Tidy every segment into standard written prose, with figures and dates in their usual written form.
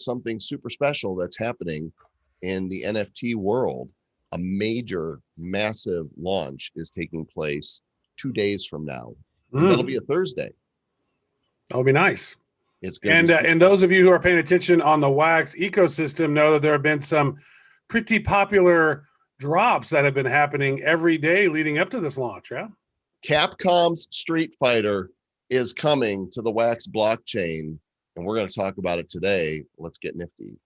something super special that's happening in the NFT world. A major, massive launch is taking place 2 days from now. And that'll be a Thursday. That'll be nice. It's going to be and those of you who are paying attention on the Wax ecosystem know that there have been some pretty popular drops that have been happening every day leading up to this launch. Yeah. Capcom's Street Fighter is coming to the Wax blockchain, and we're going to talk about it today. Let's get nifty.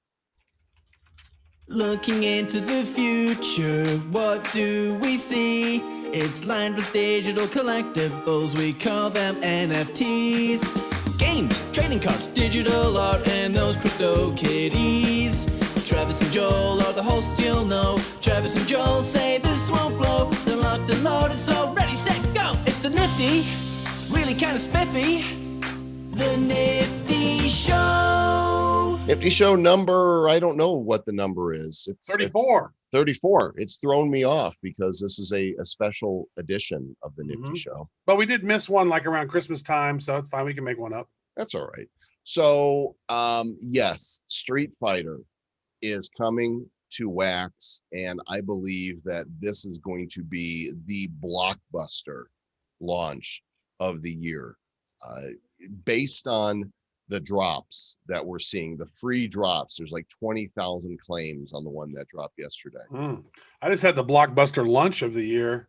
Looking into the future, what do we see? It's lined with digital collectibles, we call them NFTs. Games, trading cards, digital art, and those crypto kitties. Travis and Joel are the hosts, you'll know. Travis and Joel say this won't blow. They're locked and loaded, so ready, set, go. It's the Nifty, really kind of spiffy. The Nifty Show. Nifty Show number, I don't know what the number is. It's 34. 34. It's thrown me off because this is a special edition of the Nifty Show. But we did miss one like around Christmas time, so it's fine. We can make one up. That's all right. So, yes, Street Fighter is coming to Wax, and I believe that this is going to be the blockbuster launch of the year. Based on the drops that we're seeing, the free drops, there's like 20,000 claims on the one that dropped yesterday. I just had the blockbuster lunch of the year.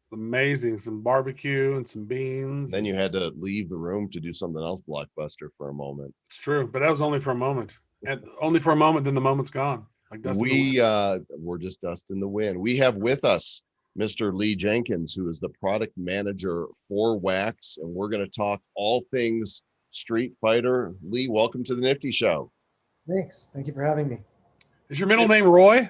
It's amazing. Some barbecue and some beans. Then you had to leave the room to do something else blockbuster for a moment. It's true, but that was only for a moment. And only for a moment, then the moment's gone. Like dust in the wind. We're just dust in the wind. We have with us Mr. Lee Jenkins, who is the product manager for Wax, and we're going to talk all things Street Fighter. Lee, welcome to the Nifty Show. Thanks. Thank you for having me. Is your middle name Roy?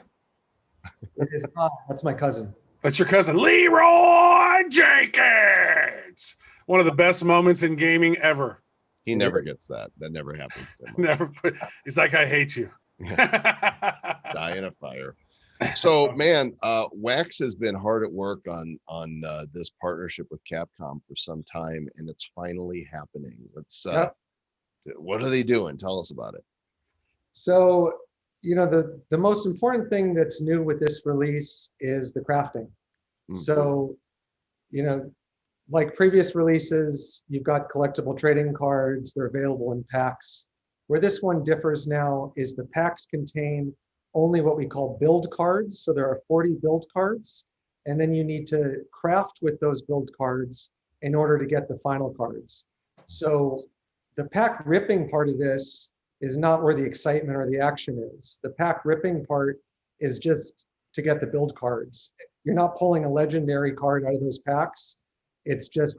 It is not. That's my cousin. That's your cousin, Leroy Jenkins. One of the best moments in gaming ever. He never gets that. That never happens to him. Never. He's like, I hate you. Die in a fire. So, man, Wax has been hard at work on this partnership with Capcom for some time, and it's finally happening. Let's. What are they doing? Tell us about it. So, the most important thing that's new with this release is the crafting. So, like previous releases, you've got collectible trading cards. They're available in packs. Where this one differs now is the packs contain only what we call build cards. So there are 40 build cards, and then you need to craft with those build cards in order to get the final cards. So the pack ripping part of this is not where the excitement or the action is. The pack ripping part is just to get the build cards. You're not pulling a legendary card out of those packs. It's just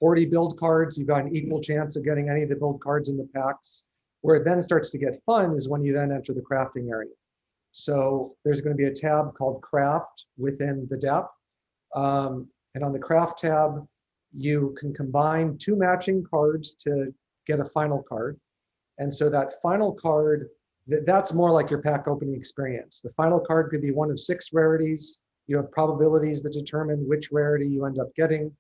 40 build cards. You've got an equal chance of getting any of the build cards in the packs. Where it then starts to get fun is when you then enter the crafting area. So there's going to be a tab called Craft within the dApp. And on the Craft tab, you can combine 2 matching cards to get a final card. And so that final card, that's more like your pack opening experience. The final card could be one of 6 rarities. You have probabilities that determine which rarity you end up getting.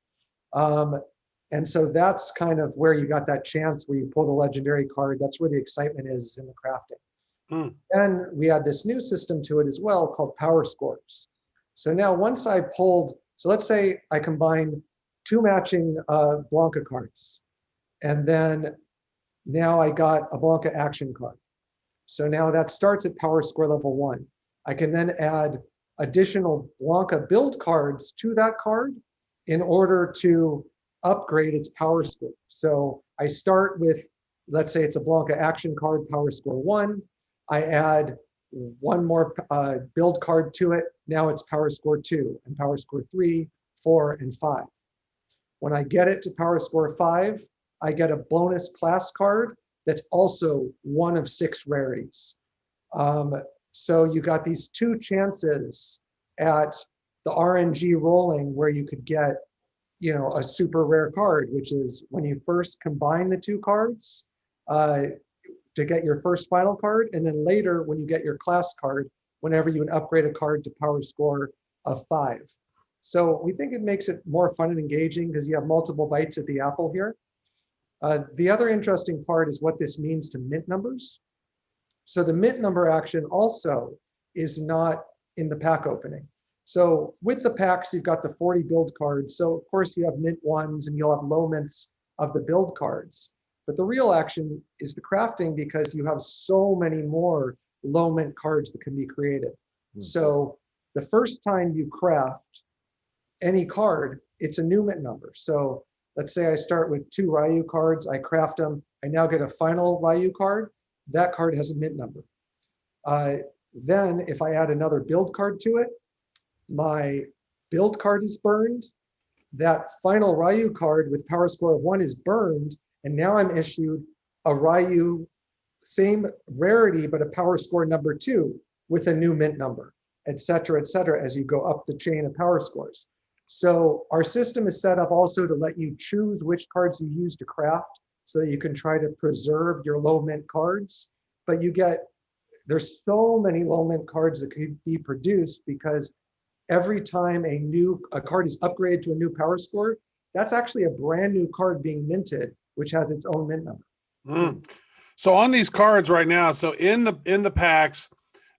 And so that's kind of where you got that chance where you pull the legendary card. That's where the excitement is in the crafting. Then we add this new system to it as well called power scores. So now once I pulled, so let's say I combined 2 matching Blanca cards. And then now I got a Blanca action card. So now that starts at power score level 1. I can then add additional Blanca build cards to that card in order to upgrade its power score. So I start with, let's say it's a Blanca action card, power score 1. I add 1 more build card to it. Now it's power score 2 and power score 3, 4, and 5. When I get it to power score 5, I get a bonus class card that's also 1 of 6 rarities. So you got these 2 chances at the RNG rolling where you could get, a super rare card, which is when you first combine the 2 cards to get your first final card, and then later when you get your class card, whenever you would upgrade a card to power score of 5. So we think it makes it more fun and engaging because you have multiple bites at the apple here. The other interesting part is what this means to mint numbers. So the mint number action also is not in the pack opening. So with the packs, you've got the 40 build cards. So of course you have mint ones and you'll have low mints of the build cards. But the real action is the crafting, because you have so many more low mint cards that can be created. So the first time you craft any card, it's a new mint number. So let's say I start with 2 Ryu cards, I craft them, I now get a final Ryu card. That card has a mint number. Then if I add another build card to it, my build card is burned. That final Ryu card with power score of 1 is burned, and now I'm issued a Ryu, same rarity, but a power score number 2 with a new mint number, et cetera, as you go up the chain of power scores. So our system is set up also to let you choose which cards you use to craft, so that you can try to preserve your low mint cards. But there's so many low mint cards that can be produced, because every time a card is upgraded to a new power score, that's actually a brand new card being minted, which has its own mint number. So on these cards right now, so in the packs,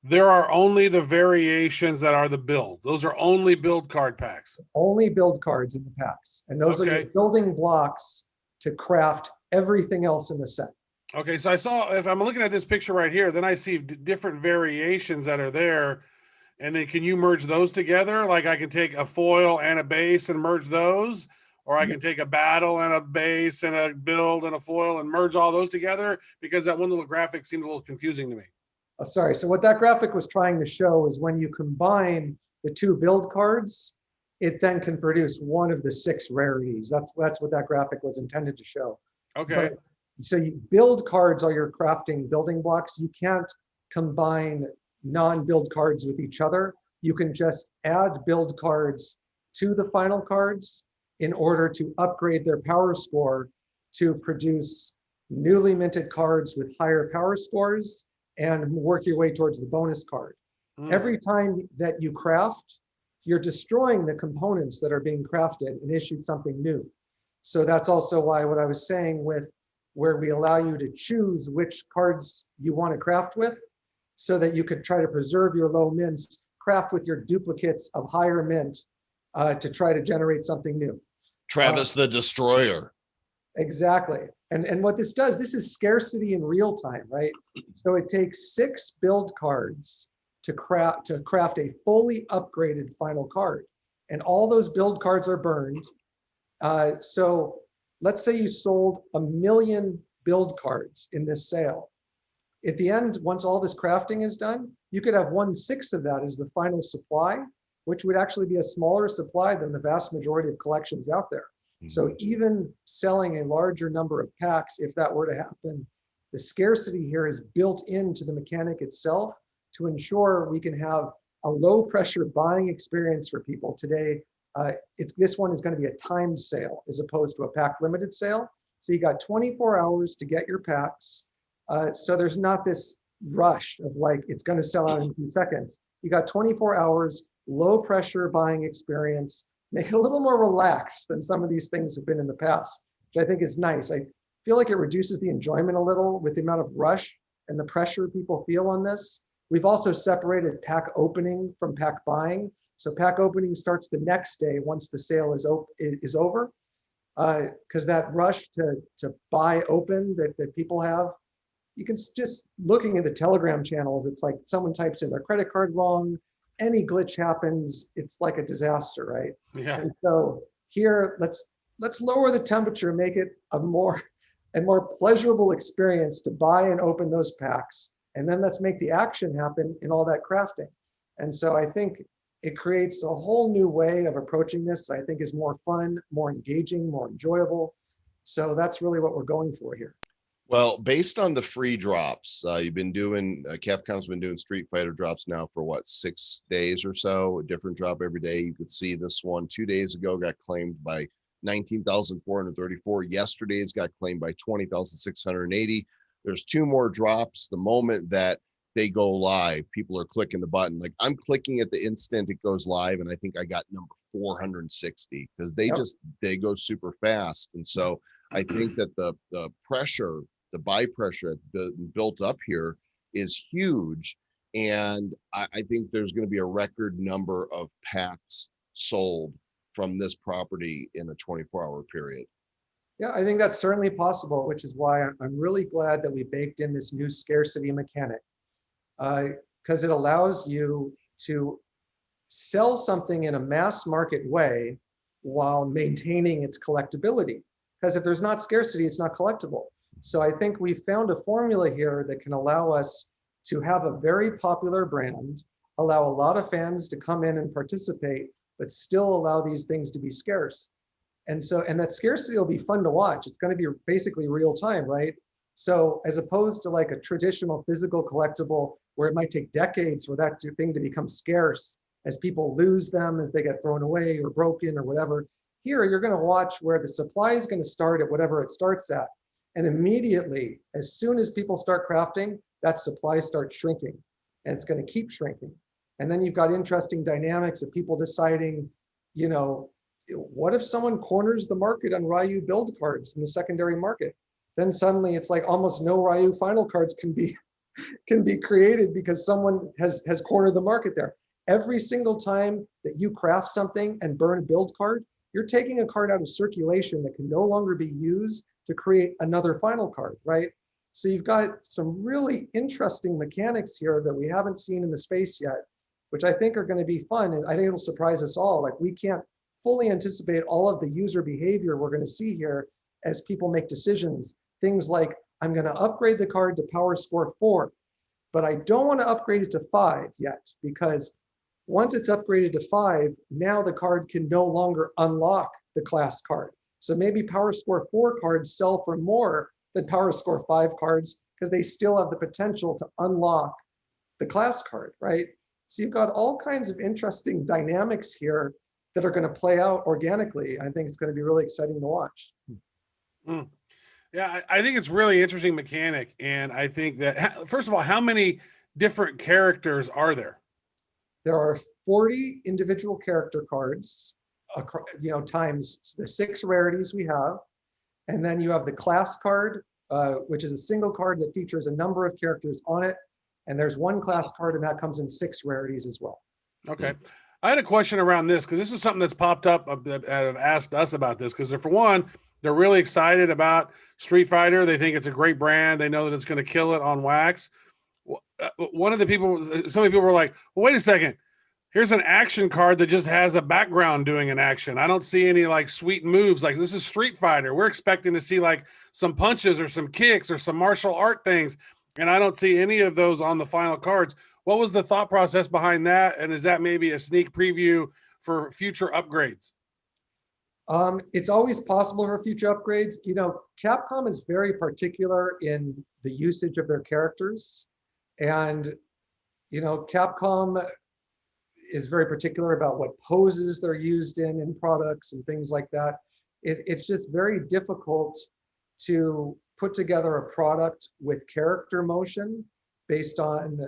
there are only the variations that are the build. Those are only build card packs. Only build cards in the packs. And those are your building blocks to craft everything else in the set. Okay, so I saw, if I'm looking at this picture right here, then I see different variations that are there. And then can you merge those together? Like I can take a foil and a base and merge those, or I can take a battle and a base and a build and a foil and merge all those together, because that one little graphic seemed a little confusing to me. Oh, sorry. So what that graphic was trying to show is when you combine the 2 build cards, it then can produce one of the 6 rarities. That's what that graphic was intended to show. Okay. So you build cards are your crafting building blocks. You can't combine non-build cards with each other. You can just add build cards to the final cards in order to upgrade their power score to produce newly minted cards with higher power scores and work your way towards the bonus card. Every time that you craft, you're destroying the components that are being crafted and issued something new. So that's also why what I was saying with where we allow you to choose which cards you want to craft with, so that you could try to preserve your low mints, craft with your duplicates of higher mint to try to generate something new. Travis the Destroyer. Exactly. And what this does, this is scarcity in real time, right? So it takes 6 build cards to craft a fully upgraded final card. And all those build cards are burned. So let's say you sold 1 million build cards in this sale. At the end, once all this crafting is done, you could have 1/6 of that as the final supply, which would actually be a smaller supply than the vast majority of collections out there. So even selling a larger number of packs, if that were to happen, the scarcity here is built into the mechanic itself to ensure we can have a low pressure buying experience for people. Today, this one is going to be a timed sale as opposed to a pack limited sale. So you got 24 hours to get your packs. So there's not this rush of like, it's going to sell out in a few seconds. You got 24 hours, low pressure buying experience, make it a little more relaxed than some of these things have been in the past, which I think is nice. I feel like it reduces the enjoyment a little with the amount of rush and the pressure people feel on this. We've also separated pack opening from pack buying. So pack opening starts the next day once the sale is over, because that rush to buy open that people have, you can just looking at the Telegram channels, it's like someone types in their credit card wrong, any glitch happens, it's like a disaster, right? Yeah. And so here, let's lower the temperature, make it a more pleasurable experience to buy and open those packs. And then let's make the action happen in all that crafting. And so I think it creates a whole new way of approaching this. I think is more fun, more engaging, more enjoyable. So that's really what we're going for here. Well, based on the free drops, you've been doing, Capcom's been doing Street Fighter drops now for what, 6 days or so, a different drop every day. You could see this one 2 days ago got claimed by 19,434. Yesterday's got claimed by 20,680. There's 2 more drops. The moment that they go live, people are clicking the button. Like I'm clicking at the instant it goes live, and I think I got number 460 because they go super fast. And so I think that the pressure, the buy pressure that's been built up here is huge. And I think there's going to be a record number of packs sold from this property in a 24-hour period. Yeah, I think that's certainly possible, which is why I'm really glad that we baked in this new scarcity mechanic, because it allows you to sell something in a mass market way while maintaining its collectability. Because if there's not scarcity, it's not collectible. So I think we found a formula here that can allow us to have a very popular brand, allow a lot of fans to come in and participate, but still allow these things to be scarce. And that scarcity will be fun to watch. It's going to be basically real time, right? So as opposed to like a traditional physical collectible where it might take decades for that thing to become scarce as people lose them, as they get thrown away or broken or whatever, here you're going to watch where the supply is going to start at whatever it starts at. And immediately, as soon as people start crafting, that supply starts shrinking, and it's going to keep shrinking. And then you've got interesting dynamics of people deciding, you know, what if someone corners the market on Ryu build cards in the secondary market? Then suddenly it's like almost no Ryu final cards can be created because someone has cornered the market there. Every single time that you craft something and burn a build card, you're taking a card out of circulation that can no longer be used to create another final card, right? So you've got some really interesting mechanics here that we haven't seen in the space yet, which I think are going to be fun. And I think it'll surprise us all. Like, we can't fully anticipate all of the user behavior we're going to see here as people make decisions. Things like, I'm going to upgrade the card to power score 4, but I don't want to upgrade it to 5 yet, because once it's upgraded to 5, now the card can no longer unlock the class card. So maybe power score 4 cards sell for more than power score 5 cards because they still have the potential to unlock the class card, right? So you've got all kinds of interesting dynamics here that are going to play out organically. I think it's going to be really exciting to watch. Mm. Yeah, I think it's really interesting mechanic. And I think that, first of all, how many different characters are there? There are 40 individual character cards, times the 6 rarities we have. And then you have the class card, which is a single card that features a number of characters on it. And there's one class card, and that comes in 6 rarities as well. Okay. I had a question around this because this is something that's popped up that have asked us about this, because for one, they're really excited about Street Fighter. They think it's a great brand. They know that it's going to kill it on wax. One of the people, some people were like, well, wait a second. Here's an action card that just has a background doing an action. I don't see any like sweet moves. Like, this is Street Fighter. We're expecting to see like some punches or some kicks or some martial art things. And I don't see any of those on the final cards. What was the thought process behind that? And is that maybe a sneak preview for future upgrades? It's always possible for future upgrades. You know, Capcom is very particular in the usage of their characters. And, you know, Capcom is very particular about what poses they're used in products and things like that. It's just very difficult to put together a product with character motion based on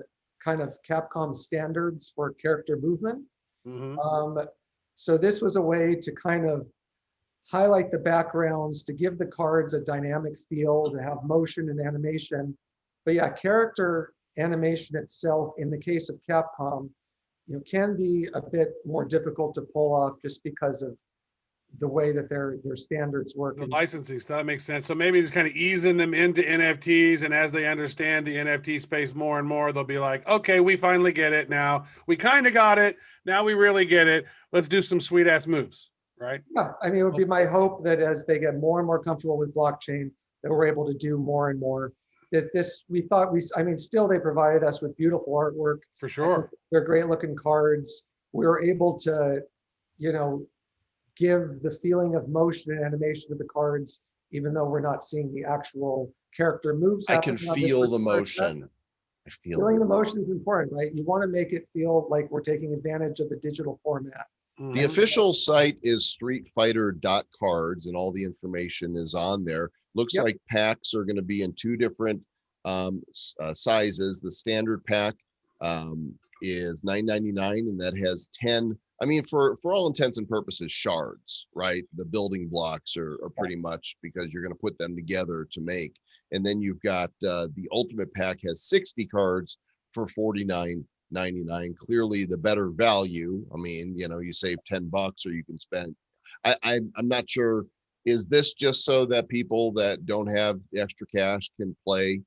kind of Capcom standards for character movement. Mm-hmm. So this was a way to kind of highlight the backgrounds, to give the cards a dynamic feel, to have motion and animation. But yeah, character animation itself, in the case of Capcom, you know, can be a bit more difficult to pull off just because of the way that their standards work. The licensing stuff, that makes sense. So maybe it's kind of easing them into NFTs, and as they understand the NFT space more and more, they'll be like, okay, we finally get it now. We kind of got it. Now we really get it. Let's do some sweet ass moves, right? Yeah, I mean, it would be my hope that as they get more and more comfortable with blockchain, that we're able to do more and more. Still they provided us with beautiful artwork. For sure. They're great looking cards. We were able to, you know, give the feeling of motion and animation of the cards, even though we're not seeing the actual character moves. I can feel the motion. Feeling the motion is important, right? You want to make it feel like we're taking advantage of the digital format. The official site is streetfighter.cards, and all the information is on there. Looks like packs are going to be in 2 different sizes. The standard pack is $9.99, and that has 10. I mean, for all intents and purposes, shards, right? The building blocks are pretty much, because you're going to put them together to make. And then you've got the Ultimate Pack has 60 cards for $49.99. Clearly the better value. I mean, you know, you save $10 or you can spend. I'm not sure. Is this just so that people that don't have the extra cash can play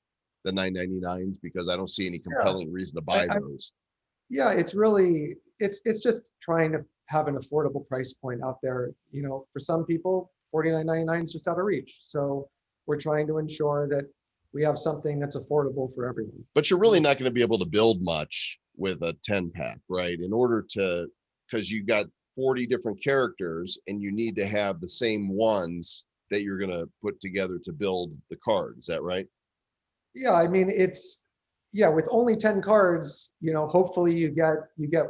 the $9.99s? Because I don't see any compelling reason to buy those. Yeah, it's really, it's just trying to have an affordable price point out there. You know, for some people, $49.99 is just out of reach. So we're trying to ensure that we have something that's affordable for everyone. But you're really not going to be able to build much with a 10 pack, right? In order to, because you got 40 different characters and you need to have the same ones that you're going to put together to build the card. Is that right? Yeah, I mean, yeah, with only 10 cards, you know, hopefully you get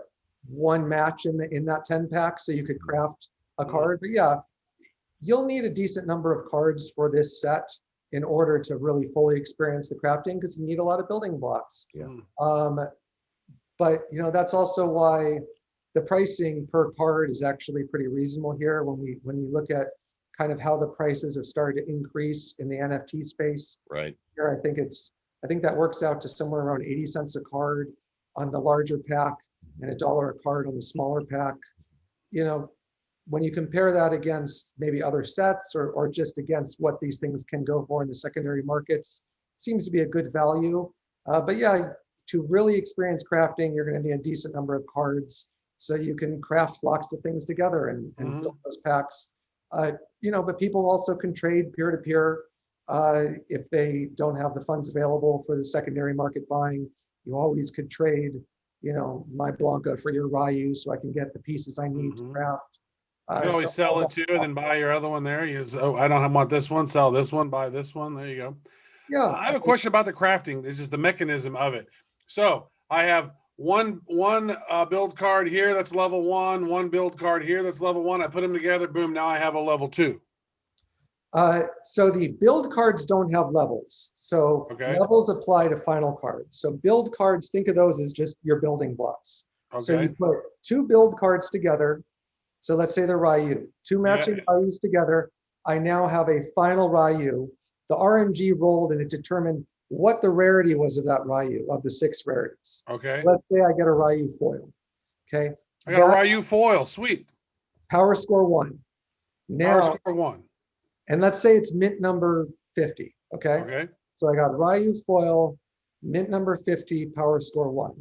one match in that 10 pack so you could craft a card. But yeah, you'll need a decent number of cards for this set in order to really fully experience the crafting, because you need a lot of building blocks. Yeah. But you know, that's also why the pricing per card is actually pretty reasonable here. When we look at kind of how the prices have started to increase in the NFT space. Right. Here, I think that works out to somewhere around 80 cents a card on the larger pack and $1 a card on the smaller pack. You know, when you compare that against maybe other sets or just against what these things can go for in the secondary markets, it seems to be a good value. But yeah, to really experience crafting, you're going to need a decent number of cards so you can craft lots of things together and build those packs. You know, but people also can trade peer to peer. If they don't have the funds available for the secondary market buying, you always could trade, you know, my Blanca for your Ryu so I can get the pieces I need to craft. You can always sell it too and then buy your other one there. You just, oh, I don't want this one, sell this one, buy this one. There you go. Yeah. I have a question about the crafting. It's just the mechanism of it. So I have one build card here that's level 1, one build card here that's level 1. I put them together, boom, now I have a level 2. So the build cards don't have levels. So levels apply to final cards. So build cards, think of those as just your building blocks. So you put 2 build cards together. So let's say they're Ryu, 2 matching Ryus together. I now have a final Ryu. The RNG rolled and it determined what the rarity was of that Ryu, of the 6 rarities. Okay. Let's say I get a Ryu foil. Okay. I got a Ryu foil. Sweet. Power score 1. Now, power score 1. And let's say it's mint number 50. Okay. Okay. So I got Ryu foil, mint number 50, power score 1.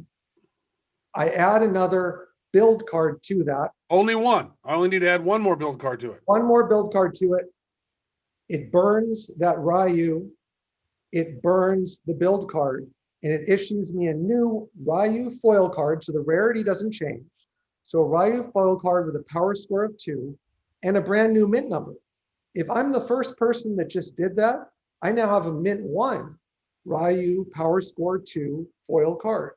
I add another build card to that. Only one. I only need to add one more build card to it. One more build card to it. It burns that Ryu. It burns the build card and it issues me a new Ryu foil card. So the rarity doesn't change. So a Ryu foil card with a power score of 2 and a brand new mint number. If I'm the first person that just did that, I now have a mint 1 Ryu power score 2 foil card.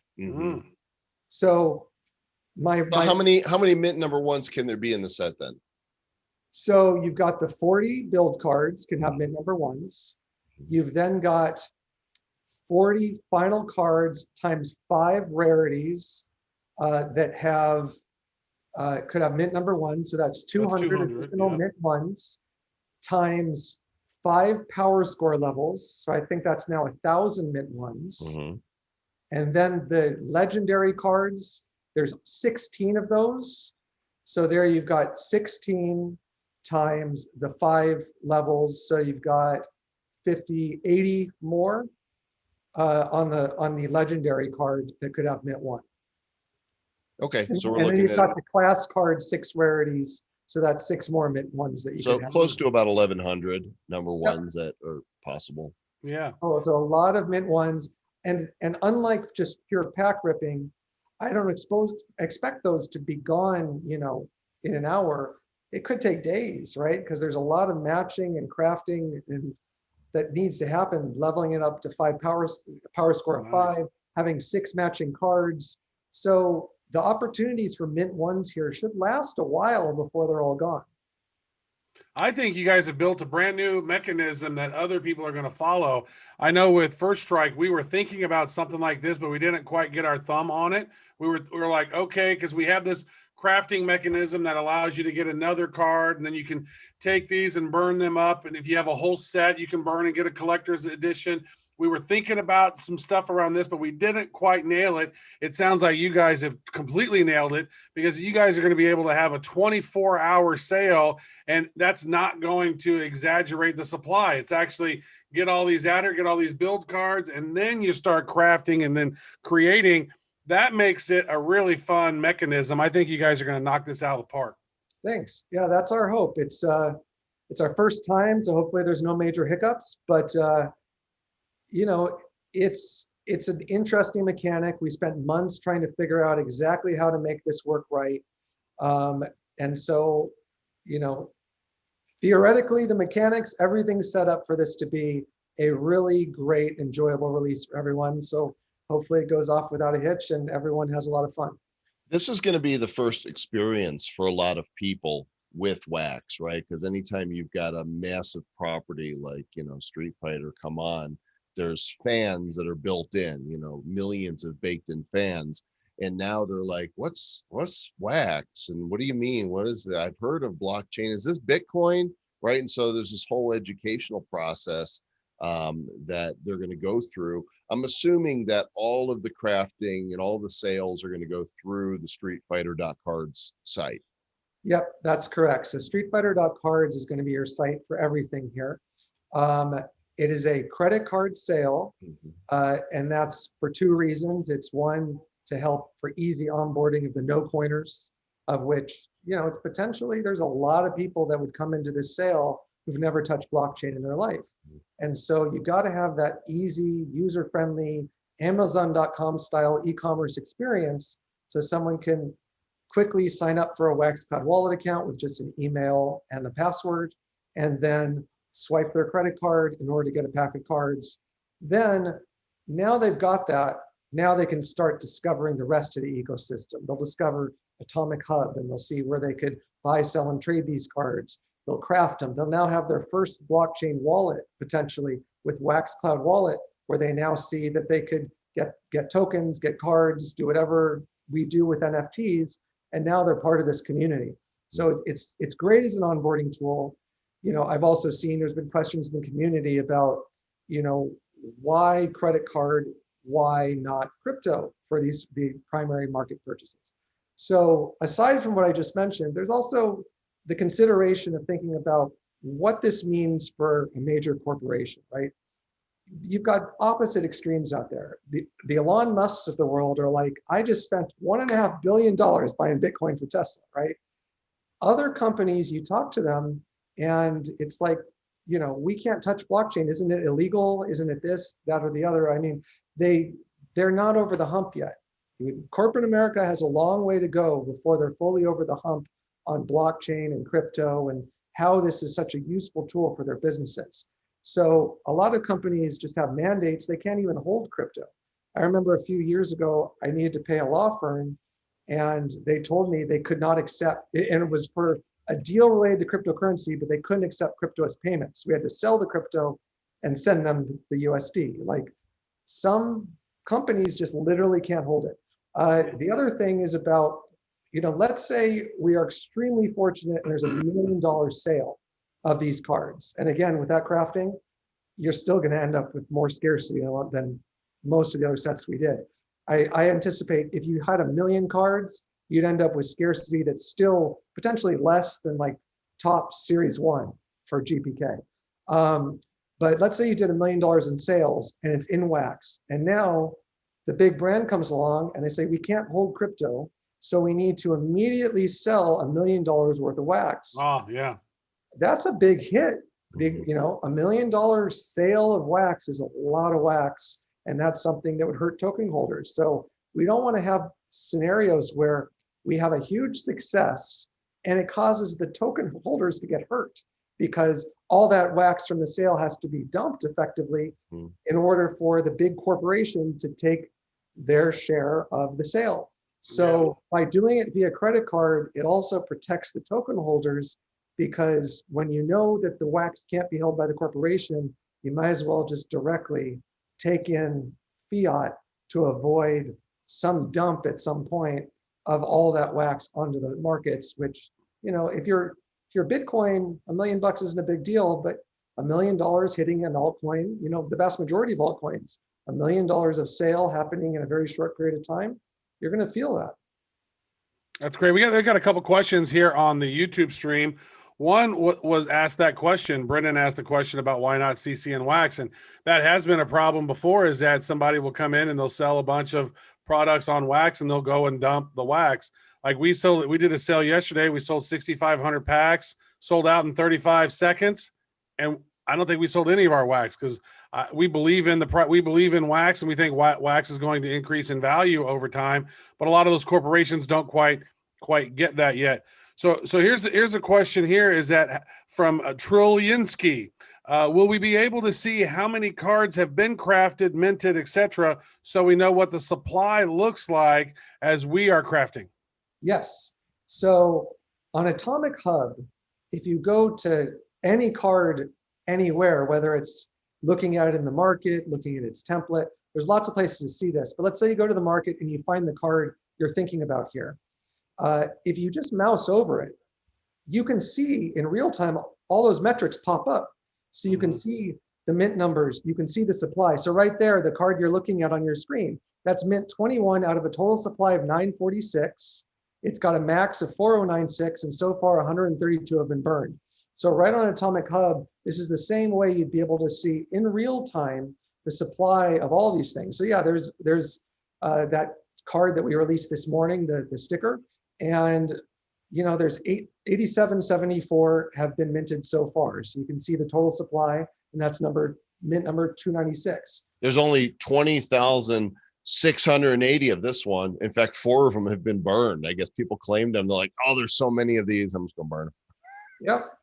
So how many mint number 1s can there be in the set then? So you've got the 40 build cards can have mint number 1s. You've then got 40 final cards times 5 rarities that have could have mint number 1. So that's 200 additional mint 1s times 5 power score levels. So I think that's now 1,000 mint 1s. And then the legendary cards, there's 16 of those. So there you've got 16 times the 5 levels. So you've got 50, 80 more on the legendary card that could have mint 1. Okay, so we're and then looking you've at got the class card 6 rarities. So that's 6 more mint 1s that you so could have. Close to about 1,100 number 1s that are possible. Yeah. Oh, so a lot of mint 1s. And unlike just pure pack ripping, I don't expect those to be gone, you know, in an hour. It could take days, right? Because there's a lot of matching and crafting and that needs to happen, leveling it up to 5 power score of 5, having 6 matching cards. So the opportunities for mint 1s here should last a while before they're all gone. I think you guys have built a brand new mechanism that other people are going to follow. I know with First Strike, we were thinking about something like this, but we didn't quite get our thumb on it. We were like, okay, because we have this crafting mechanism that allows you to get another card, and then you can take these and burn them up. And if you have a whole set, you can burn and get a collector's edition. We were thinking about some stuff around this, but we didn't quite nail it. It sounds like you guys have completely nailed it, because you guys are going to be able to have a 24-hour sale, and that's not going to exaggerate the supply. It's actually get all these out here, get all these build cards, and then you start crafting and then creating. That makes it a really fun mechanism. I think you guys are going to knock this out of the park. Thanks. Yeah, that's our hope. It's our first time, so hopefully there's no major hiccups, but you know, it's an interesting mechanic. We spent months trying to figure out exactly how to make this work right. And so, you know, theoretically, the mechanics, everything's set up for this to be a really great, enjoyable release for everyone. So hopefully it goes off without a hitch and everyone has a lot of fun. This is going to be the first experience for a lot of people with wax, right? Because anytime you've got a massive property like, you know, Street Fighter come on, there's fans that are built in, you know, millions of baked in fans. And now they're like, what's wax? And what do you mean? What is it? I've heard of blockchain. Is this Bitcoin? Right. And so there's this whole educational process that they're going to go through. I'm assuming that all of the crafting and all the sales are going to go through the streetfighter.cards site. Yep, that's correct. So streetfighter.cards is going to be your site for everything here. It is a credit card sale, and that's for two reasons. It's one, to help for easy onboarding of the no coiners, of which, you know, it's potentially, there's a lot of people that would come into this sale who've never touched blockchain in their life. And so you got to have that easy, user-friendly, Amazon.com style e-commerce experience, so someone can quickly sign up for a WaxCloud wallet account with just an email and a password, and then swipe their credit card in order to get a pack of cards. Then, now they've got that, now they can start discovering the rest of the ecosystem. They'll discover Atomic Hub, and they'll see where they could buy, sell, and trade these cards. They'll craft them. They'll now have their first blockchain wallet, potentially, with WaxCloud Wallet, where they now see that they could get tokens, get cards, do whatever we do with NFTs, and now they're part of this community. So it's great as an onboarding tool. You know, I've also seen there's been questions in the community about, you know, why credit card, why not crypto for the primary market purchases? So aside from what I just mentioned, there's also the consideration of thinking about what this means for a major corporation, right? You've got opposite extremes out there. The Elon Musks of the world are like, I just spent $1.5 billion buying Bitcoin for Tesla, right? Other companies, you talk to them and it's like, you know, we can't touch blockchain. Isn't it illegal? Isn't it this, that, or the other? I mean, they're not over the hump yet. Corporate America has a long way to go before they're fully over the hump on blockchain and crypto and how this is such a useful tool for their businesses. So a lot of companies just have mandates. They can't even hold crypto. I remember a few years ago, I needed to pay a law firm and they told me they could not accept, and it was for a deal related to cryptocurrency, but they couldn't accept crypto as payments. We had to sell the crypto and send them the USD. Like, some companies just literally can't hold it. The other thing is about, you know, let's say we are extremely fortunate and there's $1 million sale of these cards. And again, with that crafting, you're still going to end up with more scarcity than most of the other sets we did. I anticipate if you had 1 million cards, you'd end up with scarcity that's still potentially less than like top series 1 for GPK. But let's say you did $1 million in sales and it's in wax. And now the big brand comes along and they say, we can't hold crypto, so we need to immediately sell $1 million worth of wax. Oh, yeah. That's a big hit. Big, you know, $1 million sale of wax is a lot of wax. And that's something that would hurt token holders. So we don't want to have scenarios where we have a huge success and it causes the token holders to get hurt, because all that wax from the sale has to be dumped effectively in order for the big corporation to take their share of the sale. So by doing it via credit card, it also protects the token holders, because when you know that the wax can't be held by the corporation, you might as well just directly take in fiat to avoid some dump at some point of all that wax onto the markets, which, if you're Bitcoin, $1 million isn't a big deal, but $1 million hitting an altcoin, the vast majority of altcoins, $1 million of sale happening in a very short period of time, you're going to feel that. That's great. We got a couple questions here on the YouTube stream. One was asked that question. Brendan asked the question about why not CC and wax, and that has been a problem before. Is that somebody will come in and they'll sell a bunch of products on wax and they'll go and dump the wax. Like we did a sale yesterday. We sold 6,500 packs, sold out in 35 seconds, and I don't think we sold any of our wax because we believe in wax, and we think wax is going to increase in value over time. But a lot of those corporations don't quite get that yet. So here's a question here, is that from Trillinsky. Will we be able to see how many cards have been crafted, minted, etc., so we know what the supply looks like as we are crafting? Yes. So on Atomic Hub, if you go to any card anywhere, whether it's looking at it in the market, looking at its template, there's lots of places to see this. But let's say you go to the market and you find the card you're thinking about here. If you just mouse over it, you can see in real time all those metrics pop up. So you can see the mint numbers, you can see the supply. So right there, the card you're looking at on your screen, that's mint 21 out of a total supply of 946. It's got a max of 4096, and so far 132 have been burned. So right on Atomic Hub, this is the same way you'd be able to see in real time the supply of all these things. So yeah, there's that card that we released this morning, the sticker, and there's 8774 have been minted so far. So you can see the total supply, and that's mint number 296. There's only 20,680 of this one. In fact, 4 of them have been burned. I guess people claimed them. They're like, oh, there's so many of these, I'm just gonna burn them. Yep,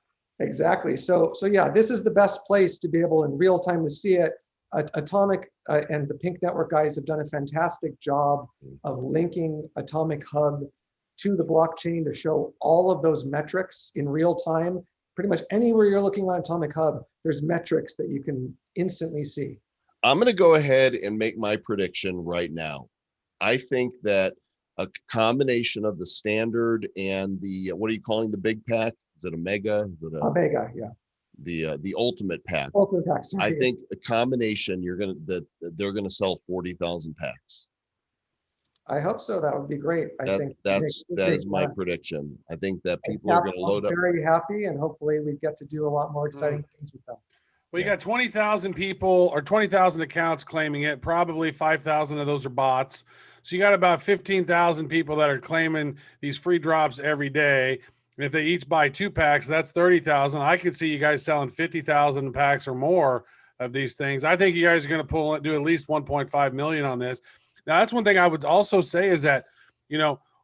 exactly. So yeah, this is the best place to be able in real time to see it. Atomic and the Pink Network guys have done a fantastic job of linking Atomic Hub to the blockchain to show all of those metrics in real time. Pretty much anywhere you're looking on Atomic Hub, there's metrics that you can instantly see. I'm going to go ahead and make my prediction right now. I think that a combination of the standard and the, what are you calling the big pack? Is it a mega? Is it a mega? Yeah. The ultimate pack. Ultimate packs. I think a combination, they're going to sell 40,000 packs. I hope so. That would be great. That is my prediction. I think that people are going to load up. Very happy, and hopefully we get to do a lot more exciting things with them. Well, you got 20,000 people or 20,000 accounts claiming it. Probably 5,000 of those are bots. So you got about 15,000 people that are claiming these free drops every day. And if they each buy 2 packs, that's 30,000. I could see you guys selling 50,000 packs or more of these things. I think you guys are going to do at least 1.5 million on this. Now, that's one thing I would also say is that,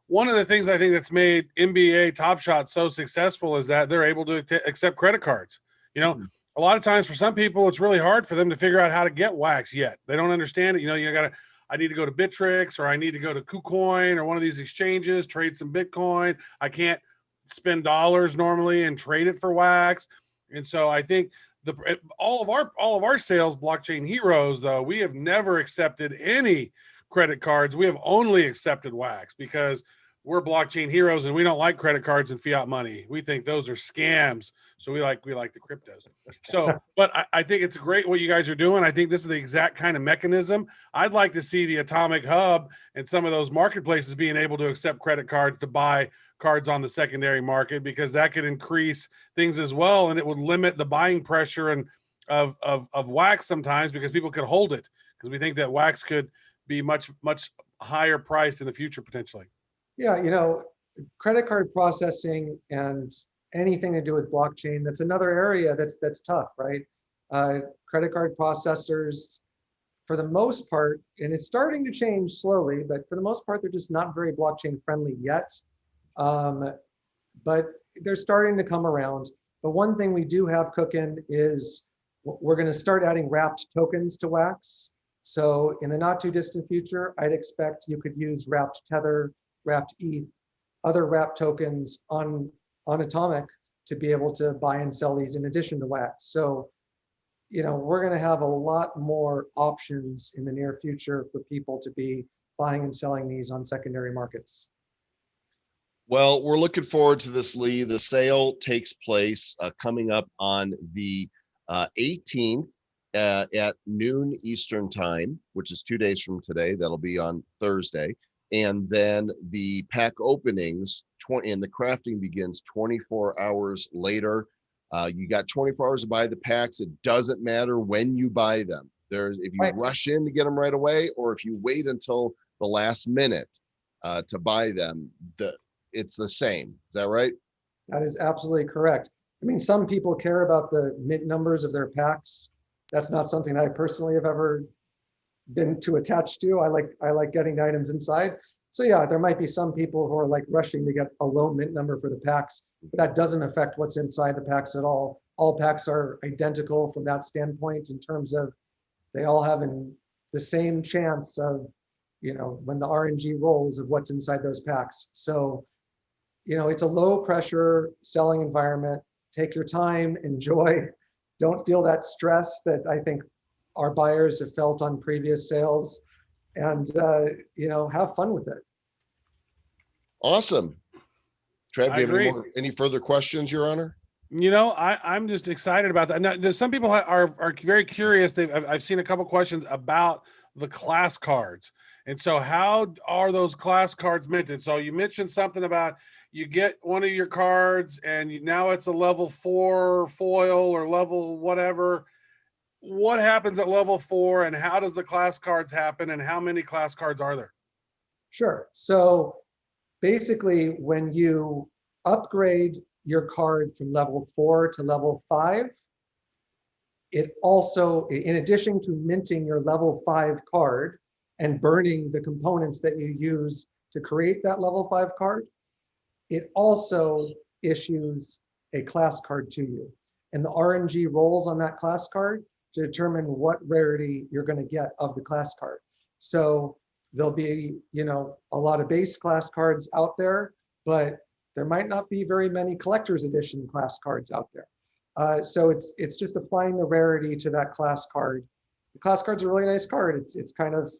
one of the things I think that's made NBA Top Shot so successful is that they're able to accept credit cards. A lot of times for some people, it's really hard for them to figure out how to get wax yet. They don't understand it. I need to go to Bittrex, or I need to go to KuCoin or one of these exchanges, trade some Bitcoin. I can't spend dollars normally and trade it for wax. And so I think all of our sales blockchain heroes, though, we have never accepted any credit cards. We have only accepted wax because we're blockchain heroes and we don't like credit cards and fiat money. We think those are scams. So we like the cryptos. So, but I think it's great what you guys are doing. I think this is the exact kind of mechanism. I'd like to see the Atomic Hub and some of those marketplaces being able to accept credit cards to buy cards on the secondary market, because that could increase things as well. And it would limit the buying pressure and of wax sometimes, because people could hold it, because we think that wax could be much higher priced in the future potentially. Yeah, credit card processing and anything to do with blockchain, that's another area that's tough, right? Credit card processors, for the most part, and it's starting to change slowly, but for the most part, they're just not very blockchain friendly yet. But they're starting to come around. But one thing we do have cooking is we're going to start adding wrapped tokens to wax. So in the not too distant future, I'd expect you could use wrapped Tether, wrapped ETH, other wrapped tokens on Atomic to be able to buy and sell these in addition to wax. So, we're going to have a lot more options in the near future for people to be buying and selling these on secondary markets. Well, we're looking forward to this, Lee. The sale takes place coming up on the 18th at noon Eastern time, which is 2 days from today. That'll be on Thursday. And then the pack openings and the crafting begins 24 hours later. You got 24 hours to buy the packs. It doesn't matter when you buy them. If you rush in to get them right away, or if you wait until the last minute to buy them, it's the same. Is that right? That is absolutely correct. I mean, some people care about the mint numbers of their packs. That's not something I personally have ever been too attached to. I like getting items inside. So yeah, there might be some people who are like rushing to get a low mint number for the packs, but that doesn't affect what's inside the packs at all. All packs are identical from that standpoint in terms of they all have the same chance of, when the RNG rolls of what's inside those packs. So, it's a low pressure selling environment. Take your time, enjoy. Don't feel that stress that I think our buyers have felt on previous sales, and have fun with it. Awesome. Trav, do you agree. have any further questions, Your Honor? I'm just excited about that. Now, some people are very curious. I've seen a couple questions about the class cards. And so how are those class cards minted? So you mentioned something about you get one of your cards and now it's a level 4 foil or level whatever. What happens at level 4 and how does the class cards happen and how many class cards are there? Sure. So basically when you upgrade your card from level 4 to level 5, it also, in addition to minting your level 5 card and burning the components that you use to create that level 5 card, it also issues a class card to you. And the RNG rolls on that class card to determine what rarity you're going to get of the class card. So there'll be, a lot of base class cards out there, but there might not be very many collector's edition class cards out there. So it's just applying the rarity to that class card. The class card's a really nice card. It's kind of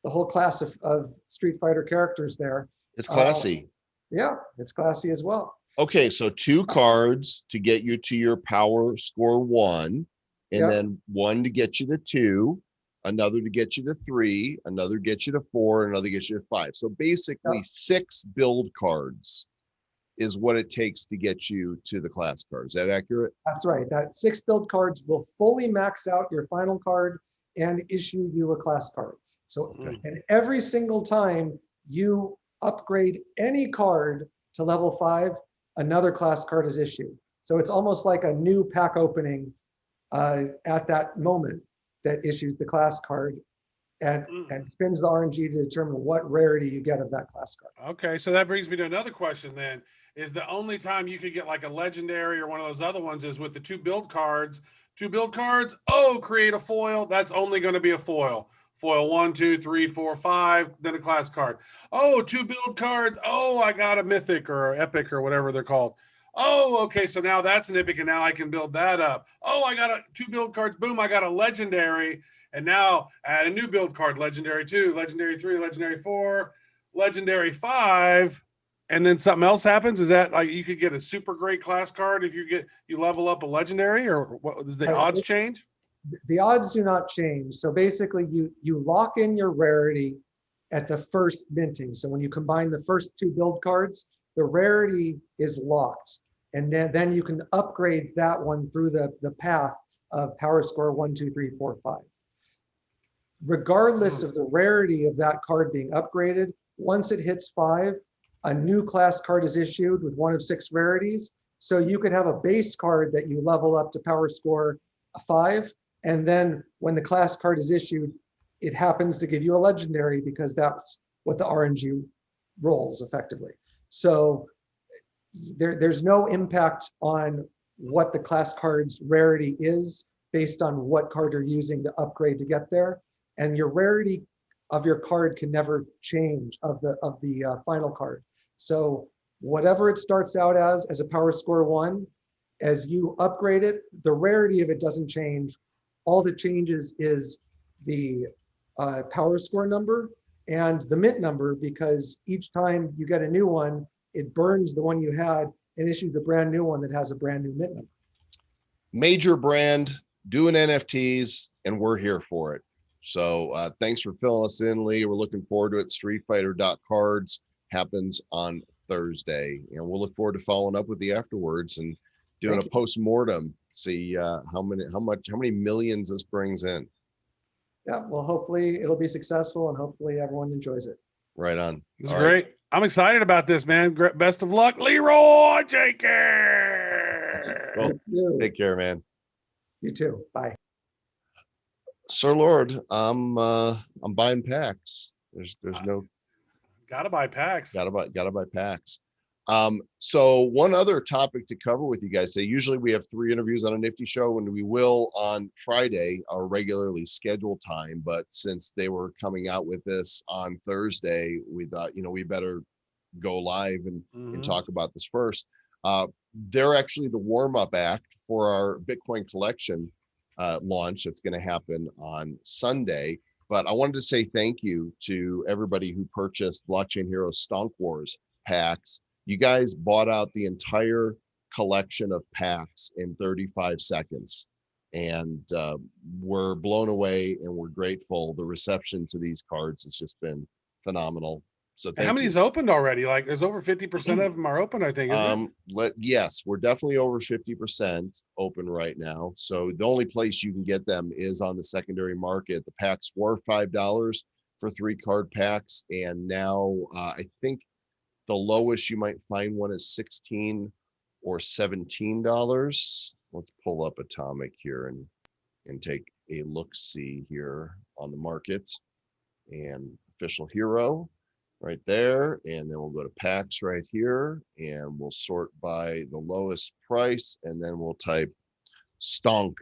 the whole class of Street Fighter characters there. It's classy. Yeah, it's classy as well. Okay, so 2 cards to get you to your power score 1, and then 1 to get you to 2, another to get you to 3, another gets you to 4, another gets you to 5. So basically 6 build cards is what it takes to get you to the class card. Is that accurate? That's right. That 6 build cards will fully max out your final card and issue you a class card. So, and every single time you upgrade any card to level 5, another class card is issued. So it's almost like a new pack opening at that moment that issues the class card and spins the RNG to determine what rarity you get of that class card. Okay, so that brings me to another question then. Is the only time you could get like a legendary or one of those other ones is with the 2 build cards. 2 build cards, create a foil. That's only going to be a foil. Foil 1, 2, 3, 4, 5, then a class card. 2 build cards. I got a mythic or epic or whatever they're called. Okay, so now that's an epic and now I can build that up. I got 2 build cards. Boom, I got a legendary. And now add a new build card, legendary 2, legendary 3, legendary 4, legendary 5. And then something else happens. Is that like you could get a super great class card if you level up a legendary, or what does the odds change? The odds do not change. So basically you lock in your rarity at the first minting. So when you combine the first 2 build cards, the rarity is locked. And then you can upgrade that one through the path of power score 1, 2, 3, 4, 5. Regardless of the rarity of that card being upgraded, once it hits 5, a new class card is issued with 1 of 6 rarities. So you could have a base card that you level up to power score 5. And then when the class card is issued, it happens to give you a legendary because that's what the RNG rolls effectively. So there's no impact on what the class card's rarity is based on what card you're using to upgrade to get there. And your rarity of your card can never change of the final card. So whatever it starts out as a power score 1, as you upgrade it, the rarity of it doesn't change. All that changes is the power score number and the mint number, because each time you get a new one, it burns the one you had and issues a brand new one that has a brand new mint number. Major brand doing NFTs, and we're here for it. So thanks for filling us in, Lee. We're looking forward to it. StreetFighter.cards happens on Thursday, and we'll look forward to following up with you afterwards and doing a post-mortem, see how many millions this brings in. Yeah, well, hopefully it'll be successful and hopefully everyone enjoys it. Right on. It's great. Right. I'm excited about this, man. Best of luck, Leroy Jenkins. Well, take care, man. You too. Bye. Sir Lord, I'm buying packs. There's no. Gotta buy packs. Gotta buy packs. So one other topic to cover with you guys. Usually we have 3 interviews on a Nifty Show, and we will on Friday, our regularly scheduled time. But since they were coming out with this on Thursday, we thought, we better go live and talk about this first. They're actually the warm-up act for our Bitcoin collection launch that's going to happen on Sunday. But I wanted to say thank you to everybody who purchased Blockchain Heroes Stonk Wars packs. You guys bought out the entire collection of packs in 35 seconds. And we're blown away and we're grateful. The reception to these cards has just been phenomenal. So how many's opened already? Like there's over 50% of them are open, I think, isn't it? Yes, we're definitely over 50% open right now. So the only place you can get them is on the secondary market. The packs were $5 for 3 card packs. And now I think the lowest you might find one is $16 or $17. Let's pull up Atomic here and take a look-see here on the market. And official hero right there. And then we'll go to packs right here and we'll sort by the lowest price. And then we'll type stonk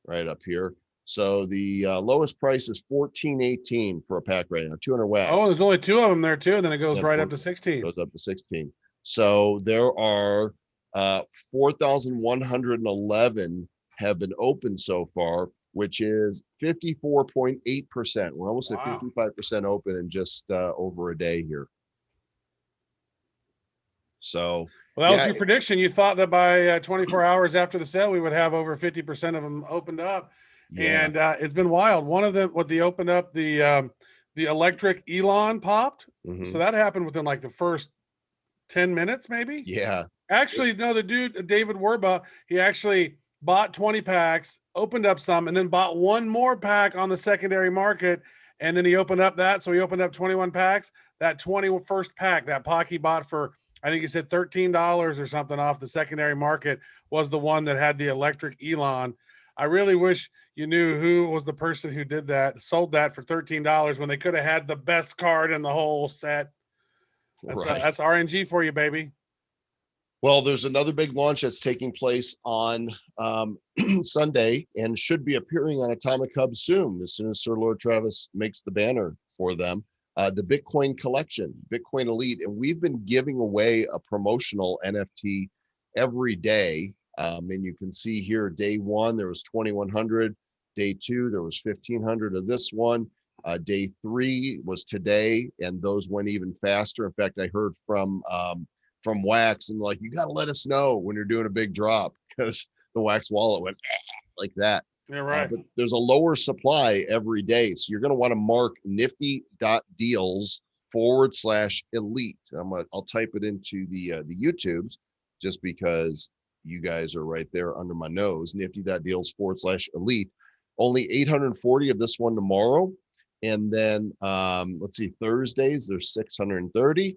right up here. So the lowest price is $14.18 for a pack right now, 200 wax. Oh, there's only 2 of them there too. And then it goes right up to 16. Goes up to 16. So there are 4,111 have been opened so far, which is 54.8%. We're almost at 55% open in just over a day here. So well, that was your prediction. You thought that by 24 hours after the sale, we would have over 50% of them opened up. Yeah. And it's been wild. One of them, what they opened up, the electric Elon popped. So that happened within like the first 10 minutes, maybe. Yeah. Actually, no, the dude, David Werba, he actually bought 20 packs, opened up some, and then bought 1 more pack on the secondary market. And then he opened up that. So he opened up 21 packs. That 21st pack, that pack he bought for, I think he said $13 or something off the secondary market, was the one that had the electric Elon. I really wish you knew who was the person who did that, sold that for $13 when they could have had the best card in the whole set. That's RNG for you, baby. Well, there's another big launch that's taking place on Sunday and should be appearing on Atomic Hub soon as Sir Lord Travis makes the banner for them. The Bitcoin collection, Bitcoin Elite. And we've been giving away a promotional NFT every day. And you can see here, day 1, there was 2,100. Day 2, there was 1,500 of this one. Day 3 was today, and those went even faster. In fact, I heard from Wax and like, you got to let us know when you're doing a big drop, because the Wax wallet went like that. Yeah, right. But there's a lower supply every day. So you're going to want to mark nifty.deals/elite. I'll type it into the YouTubes just because you guys are right there under my nose. Nifty.deals/elite. Only 840 of this one tomorrow. And then let's see, Thursdays, there's 630.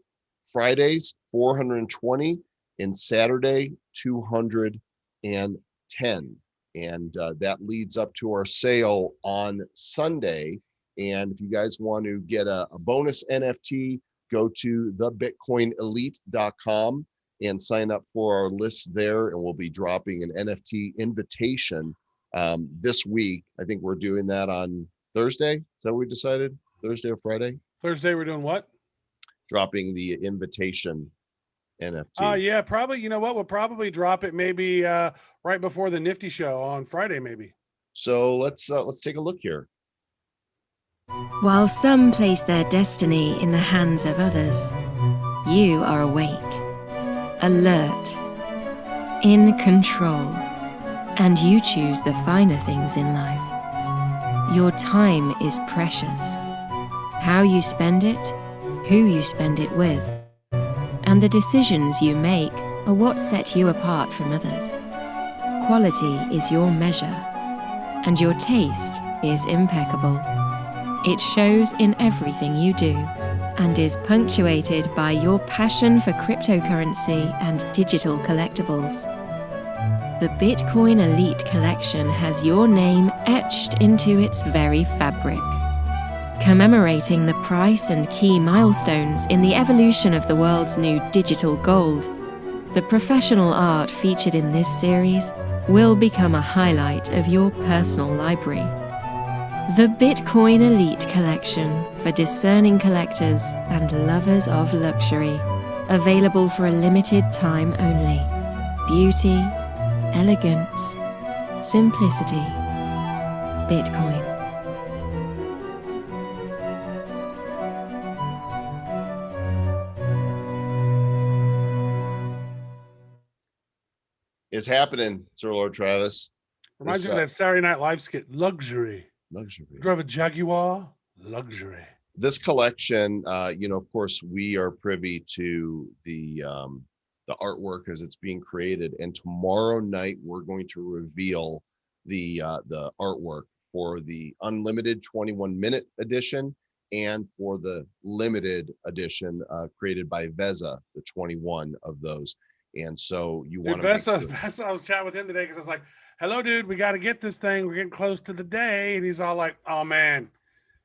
Fridays, 420. And Saturday, 210. And that leads up to our sale on Sunday. And if you guys want to get a bonus NFT, go to thebitcoinelite.com and sign up for our list there. And we'll be dropping an NFT invitation this week. I think we're doing that on Thursday. Is that what we decided? Thursday or Friday? Thursday, we're doing what? Dropping the invitation NFT. Yeah, probably. You know what? We'll probably drop it maybe right before the Nifty Show on Friday, maybe. So let's take a look here. While some place their destiny in the hands of others, you are awake alert, in control, and you choose the finer things in life. Your time is precious. How you spend it, who you spend it with, and the decisions you make are what set you apart from others. Quality is your measure, and your taste is impeccable. It shows in everything you do, and is punctuated by your passion for cryptocurrency and digital collectibles. The Bitcoin Elite Collection has your name etched into its very fabric. Commemorating the price and key milestones in the evolution of the world's new digital gold, the professional art featured in this series will become a highlight of your personal library. The Bitcoin Elite Collection for discerning collectors and lovers of luxury. Available for a limited time only. Beauty, elegance, simplicity. Bitcoin. It's happening, Sir Lord Travis. Reminds me of that Saturday Night Live skit, Luxury. Luxury. Drive a Jaguar, luxury. This collection, of course, we are privy to the artwork as it's being created, and tomorrow night we're going to reveal the artwork for the unlimited 21-minute edition and for the limited edition created by Veza, the 21 of those. And so you want to Vesa, I was chatting with him today because I was like, hello, dude, we got to get this thing. We're getting close to the day. And he's all like, oh, man.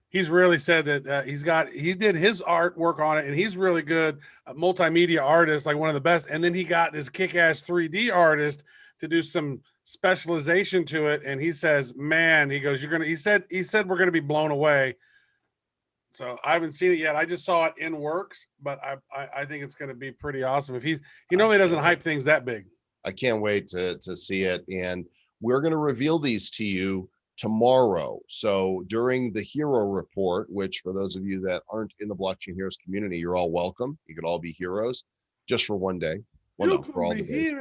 He's really said that he did his artwork on it, and he's really good, a multimedia artist, like one of the best. And then he got this kick-ass 3D artist to do some specialization to it. And he says, man, he goes, he said we're going to be blown away. So I haven't seen it yet. I just saw it in works, but I think it's going to be pretty awesome. If he normally doesn't hype things that big. I can't wait to see it. And we're going to reveal these to you tomorrow. So during the Hero Report, which for those of you that aren't in the Blockchain Heroes community, you're all welcome. You could all be heroes just for one day. Well, no, for all the days.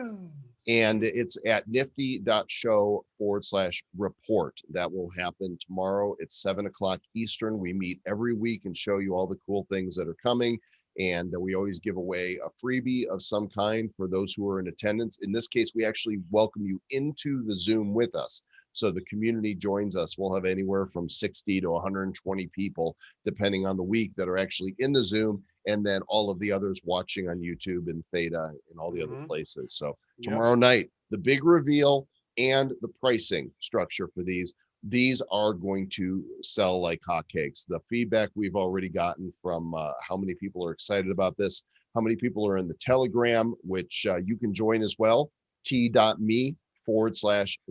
And it's at nifty.show/report. That will happen tomorrow. It's 7:00 Eastern. We meet every week and show you all the cool things that are coming. And we always give away a freebie of some kind for those who are in attendance. In this case, we actually welcome you into the Zoom with us. So the community joins us. We'll have anywhere from 60 to 120 people, depending on the week, that are actually in the Zoom, and then all of the others watching on YouTube and Theta and all the other places. So tomorrow night, the big reveal and the pricing structure for these are going to sell like hotcakes. The feedback we've already gotten from how many people are excited about this, how many people are in the Telegram, which you can join as well, t.me/the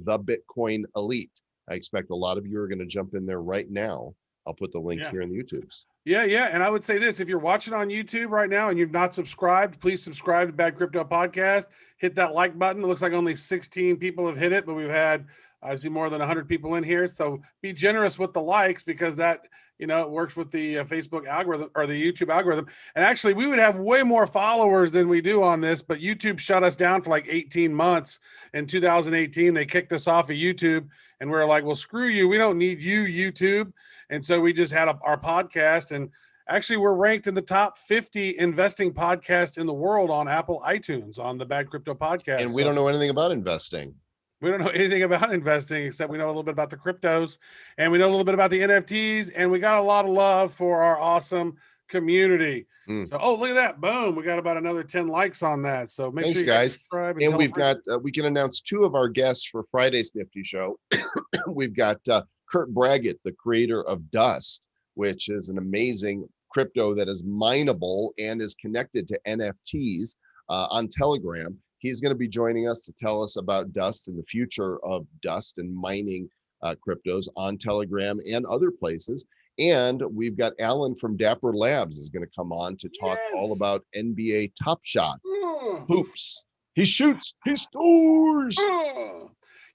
Bitcoin Elite. I expect a lot of you are going to jump in there right now. I'll put the link here in the YouTubes. Yeah. And I would say this, if you're watching on YouTube right now and you've not subscribed, please subscribe to Bad Crypto Podcast. Hit that like button. It looks like only 16 people have hit it, but we've had, I see, more than 100 people in here. So be generous with the likes, because that, it works with the Facebook algorithm or the YouTube algorithm. And actually, we would have way more followers than we do on this, but YouTube shut us down for like 18 months. In 2018, they kicked us off of YouTube, and we're like, well, screw you. We don't need you, YouTube. And so we just had our podcast, and actually we're ranked in the top 50 investing podcasts in the world on Apple iTunes on the Bad Crypto Podcast. And we don't know anything about investing. We don't know anything about investing, except we know a little bit about the cryptos, and we know a little bit about the NFTs, and we got a lot of love for our awesome community. So, look at that. Boom. We got about another 10 likes on that. So make sure you guys subscribe. And we've got, we can announce two of our guests for Friday's Nifty Show. We've got Kurt Braggett, the creator of Dust, which is an amazing crypto that is mineable and is connected to NFTs on Telegram. He's going to be joining us to tell us about Dust and the future of Dust and mining cryptos on Telegram and other places. And we've got Alan from Dapper Labs is going to come on to talk all about NBA Top Shot. Hoops. He shoots, he scores.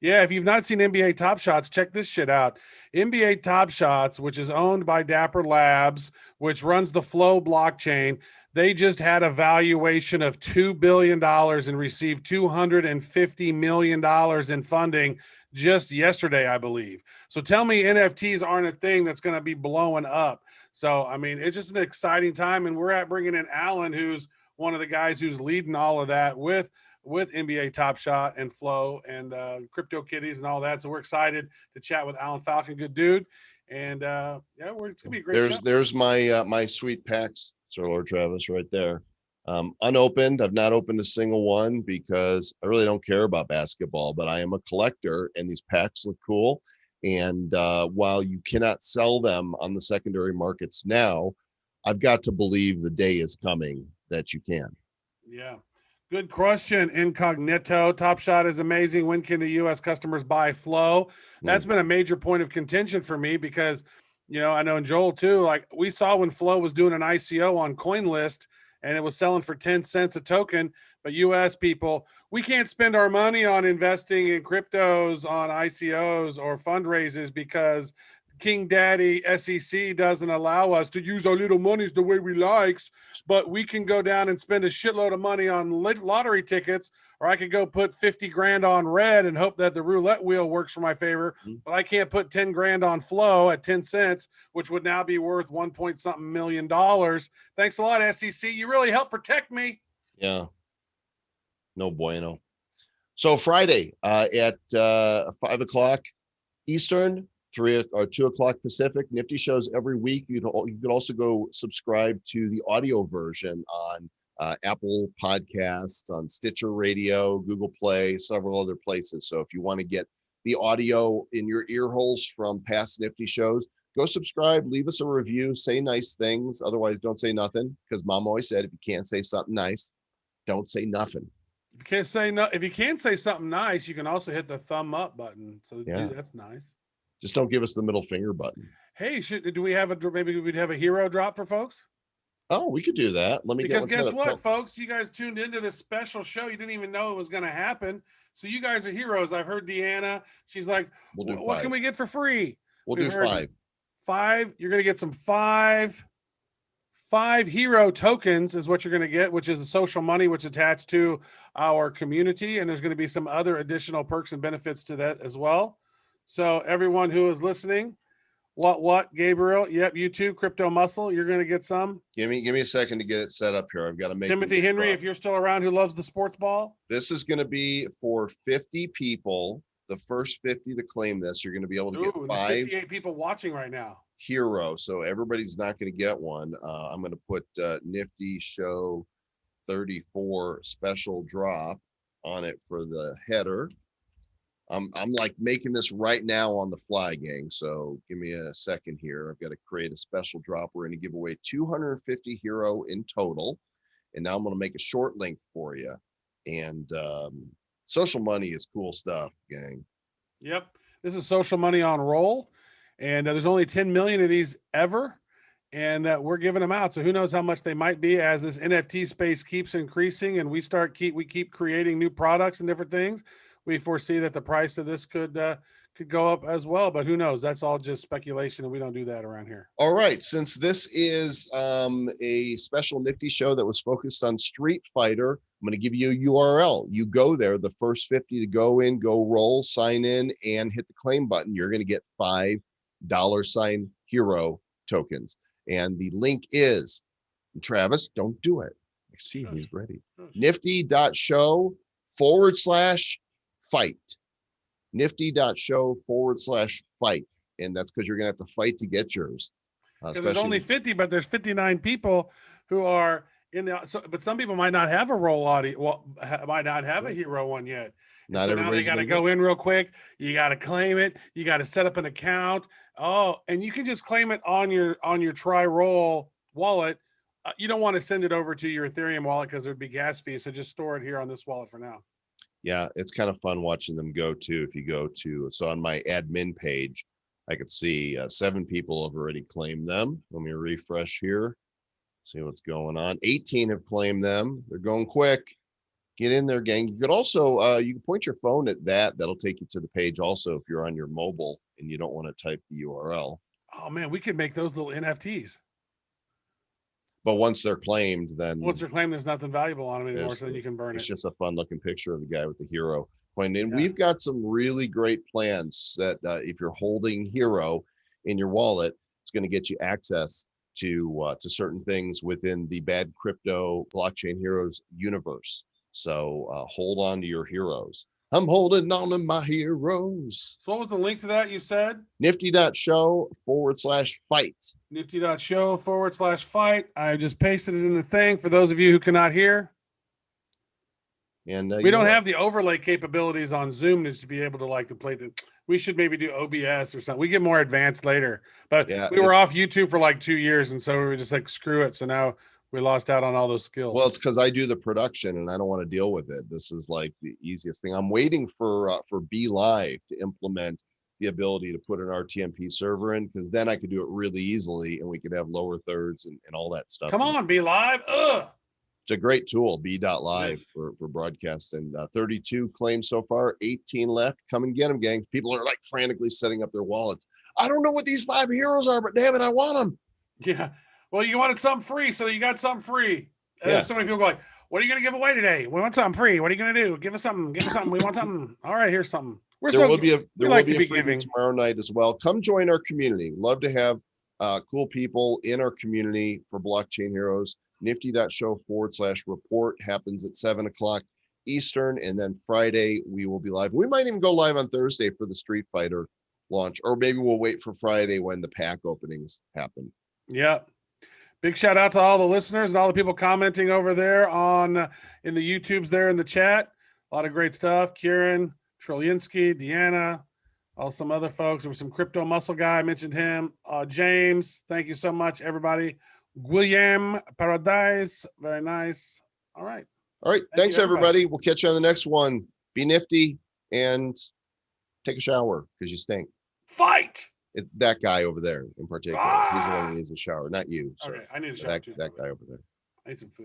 Yeah, if you've not seen NBA Top Shots, check this shit out. NBA Top Shots, which is owned by Dapper Labs, which runs the Flow blockchain. They just had a valuation of $2 billion and received $250 million in funding just yesterday, I believe. So tell me NFTs aren't a thing that's going to be blowing up. So, I mean, it's just an exciting time. And we're at bringing in Alan, who's one of the guys who's leading all of that with NBA Top Shot and Flow and Crypto Kitties and all that. So we're excited to chat with Alan Falcon, good dude. And yeah, it's gonna be a great show. There's my my sweet packs, Sir Lord Travis, right there. Unopened. I've not opened a single one because I really don't care about basketball, but I am a collector and these packs look cool. And while you cannot sell them on the secondary markets now, I've got to believe the day is coming that you can. Yeah. Good question, Incognito. Top Shot is amazing. When can the U.S. customers buy Flow? That's been a major point of contention for me because, you know, I know in Joel too, like we saw when Flow was doing an ICO on CoinList and it was selling for 10 cents a token. But U.S. people, we can't spend our money on investing in cryptos on ICOs or fundraisers because King Daddy SEC doesn't allow us to use our little monies the way we likes, but we can go down and spend a shitload of money on lottery tickets, or I could go put 50 grand on red and hope that the roulette wheel works for my favor, but I can't put 10 grand on Flow at 10 cents, which would now be worth $1.something million. Thanks a lot, SEC. You really helped protect me. Yeah. No bueno. So Friday at 5 o'clock Eastern, 3 or 2 o'clock Pacific, Nifty Shows every week. You could also go subscribe to the audio version on Apple Podcasts, on Stitcher Radio, Google Play, several other places. So if you want to get the audio in your ear holes from past Nifty Shows, go subscribe, leave us a review, say nice things. Otherwise, don't say nothing, because Mom always said, if you can't say something nice, don't say nothing. If you can't say no, if you can't say something nice, you can also hit the thumb up button. So Yeah. that's nice. Just don't give us the middle finger button. Hey, do we have maybe we'd have a hero drop for folks? Oh, we could do that. Let me Because get guess what, folks? You guys tuned into this special show. You didn't even know it was going to happen. So you guys are heroes. I've heard Deanna. She's like, what can we get for free? We'll do 5. 5. You're going to get some 5 hero tokens is what you're going to get, which is a social money, which is attached to our community. And there's going to be some other additional perks and benefits to that as well. So everyone who is listening, what, Gabriel? Yep, you too, Crypto Muscle. You're going to get some. Give me a second to get it set up here. I've got to make Timothy Henry, if you're still around, who loves the sports ball. This is going to be for 50 people. The first 50 to claim this, you're going to be able to get 5. 58 people watching right now. Hero. So everybody's not going to get one. I'm going to put Nifty Show 34 special drop on it for the header. I'm like making this right now on the fly, gang. So give me a second here. I've got to create a special drop. We're going to give away 250 hero in total. And now I'm going to make a short link for you. And social money is cool stuff, gang. Yep. This is social money on roll. And there's only 10 million of these ever. And we're giving them out. So who knows how much they might be as this NFT space keeps increasing and we keep creating new products and different things. We foresee that the price of this could go up as well, but who knows? That's all just speculation, and we don't do that around here. All right, since this is a special Nifty show that was focused on Street Fighter, I'm going to give you a URL. You go there, the first 50 to go in, go roll, sign in, and hit the claim button. You're going to get $5 hero tokens, and the link is, Travis, don't do it. I see he's ready. Nifty.show/fight. Nifty.show/fight. And that's because you're going to have to fight to get yours. There's only 50, but there's 59 people who are in the, but some people might not have a roll audio. Well, might not have a hero one yet. So now they got to go in real quick. You got to claim it. You got to set up an account. Oh, and you can just claim it on your Tri-Roll wallet. You don't want to send it over to your Ethereum wallet because there'd be gas fees. So just store it here on this wallet for now. Yeah, it's kind of fun watching them go too. If you go to, so on my admin page, I could see 7 people have already claimed them. Let me refresh here, see what's going on. 18 have claimed them. They're going quick. Get in there, gang. You could also, you can point your phone at that. That'll take you to the page also if you're on your mobile and you don't want to type the URL. Oh man, we could make those little NFTs. But once they're claimed, then Once they're claimed, there's nothing valuable on them anymore, There's- so then you can burn it's it. just a fun looking picture of the guy with the hero coin. And Yeah. we've got some really great plans that if you're holding hero in your wallet, it's going to get you access to certain things within the Bad Crypto Blockchain Heroes universe. So hold on to your heroes. I'm holding on to my heroes. So what was the link to that you said? Nifty.show/fight. Nifty.show/fight. I just pasted it in the thing for those of you who cannot hear. And We don't have the overlay capabilities on Zoom to be able to play the. We should maybe do OBS or something. We get more advanced later, but Yeah, we were off YouTube for 2 years, and so we were just screw it. So now we lost out on all those skills. Well, it's because I do the production and I don't want to deal with it. This is the easiest thing. I'm waiting for Be Live to implement the ability to put an RTMP server in, because then I could do it really easily and we could have lower thirds and all that stuff. Come on, Be Live. Ugh. It's a great tool, B.live for broadcast, and 32 claims so far, 18 left. Come and get them, gang. People are frantically setting up their wallets. I don't know what these 5 heroes are, but damn it, I want them. Yeah. Well, you wanted something free, so you got something free. And Yeah. so many people go what are you going to give away today? We want something free. What are you going to do? Give us something. Give us something. We want something. All right, here's something. There will be a freebie freebie tomorrow night as well. Come join our community. Love to have cool people in our community for Blockchain Heroes. Nifty.show/report happens at 7:00 Eastern, and then Friday we will be live. We might even go live on Thursday for the Street Fighter launch, or maybe we'll wait for Friday when the pack openings happen. Yeah. Big shout out to all the listeners and all the people commenting over there in the YouTubes there in the chat. A lot of great stuff. Kieran, Trolinsky, Deanna, some other folks. There was some crypto muscle guy. I mentioned him. James, thank you so much, everybody. William Paradise, very nice. All right. Thanks everybody. We'll catch you on the next one. Be nifty and take a shower because you stink. Fight. It's that guy over there in particular. He's the one who needs a shower, not you. Sir. Okay, I need a shower too. That guy over there. I need some food.